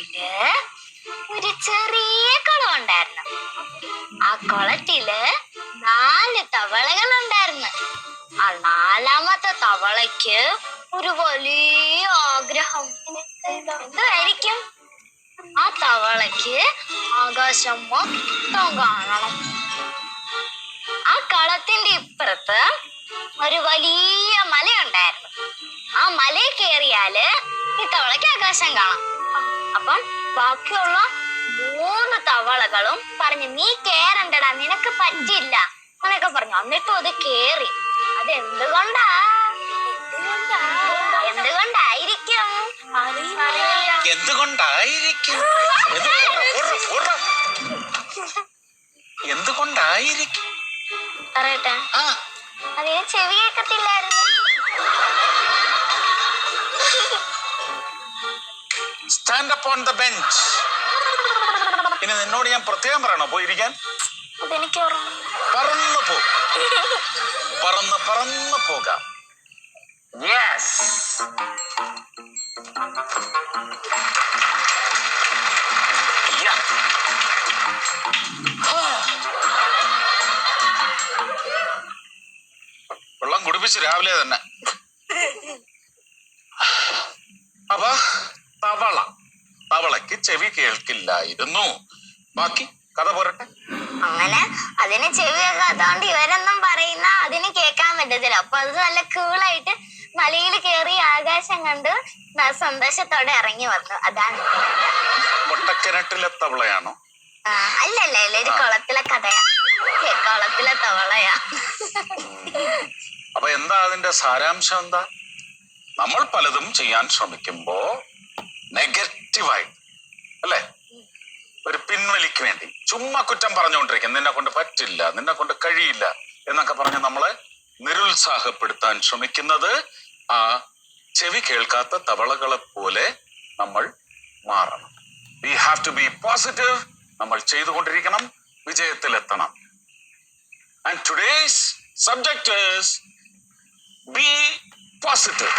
കാട്ടില് ഒരു ചെറിയ കുളം ഉണ്ടായിരുന്നു. ആ കുളത്തില് 4 തവളകൾ ഉണ്ടായിരുന്നു. ആ 4ാമത്തെ തവളയ്ക്ക് ഒരു വലിയ ആഗ്രഹം. എന്തായിരിക്കും? ആ തവളയ്ക്ക് ആകാശം മൊത്തം കാണണം. ആ കളത്തിന്റെ ഇപ്പുറത്ത് ഒരു വലിയ മലയുണ്ടായിരുന്നു. ആ മലയിൽ കയറിയാല് ഈ തവളയ്ക്ക് ആകാശം കാണാം. അപ്പം ബാക്കിയുള്ള 3 തവളകളും പറഞ്ഞു, നീ കേറണ്ടടാ, നിനക്ക് പറ്റില്ല എന്നൊക്കെ പറഞ്ഞു. എന്നിട്ടും അത് കേറി. അതെന്തുകൊണ്ടാ? എന്തുകൊണ്ടായിരിക്കും? എന്തുകൊണ്ടായിരിക്കും? എന്തുകൊണ്ടായിരിക്കും പറയട്ടെ. അതിന് ചെവി കേൾക്കത്തില്ലായിരുന്നു. Stand up on the bench. ഇനി നിന്നോട് ഞാൻ പ്രത്യേകം പറയണോ പോയിരിക്കാൻ? അതെനിക്ക് പറന്നു പോ, പറന്ന് പോകാം. യെസ്. വെള്ളം കുടിപ്പിച്ച് രാവിലെ തന്നെ. അപ്പൊ തവളയ്ക്ക് ചെവി കേൾക്കില്ലായിരുന്നു. ബാക്കി കഥ പോരട്ടെ. അങ്ങനെ അതിന് ചെവി കേൾക്കാത്തോണ്ട് ഇവരൊന്നും പറയുന്ന അതിന് കേൾക്കാൻ പറ്റത്തില്ല. അപ്പൊ അത് നല്ല കൂളായിട്ട് മലയിൽ കയറി ആകാശം കണ്ട് സന്തോഷത്തോടെ ഇറങ്ങി വന്നു. അതാണ് പൊട്ടക്കിണറ്റിലെ തവളയാണോ? അല്ലല്ല, ഒരു കുളത്തിലെ കഥയാ. കുളത്തിലെ തവളയാ. അപ്പൊ എന്താ അതിന്റെ സാരാംശം? എന്താ? നമ്മൾ പലതും ചെയ്യാൻ ശ്രമിക്കുമ്പോ നെഗറ്റീവായിട്ട്, അല്ലേ, ഒരു പിൻവലിക്ക് വേണ്ടി ചുമ്മാ കുറ്റം പറഞ്ഞുകൊണ്ടിരിക്കും. നിന്നെ കൊണ്ട് പറ്റില്ല, നിന്നെ കൊണ്ട് കഴിയില്ല എന്നൊക്കെ പറഞ്ഞ് നമ്മളെ നിരുത്സാഹപ്പെടുത്താൻ ശ്രമിക്കുന്നത് ആ ചെവി കേൾക്കാത്ത തവളകളെ പോലെ നമ്മൾ മാറണം. We have to be positive. നമ്മൾ ചെയ്തുകൊണ്ടിരിക്കണം, വിജയത്തിലെത്തണം. And today's subject is be positive.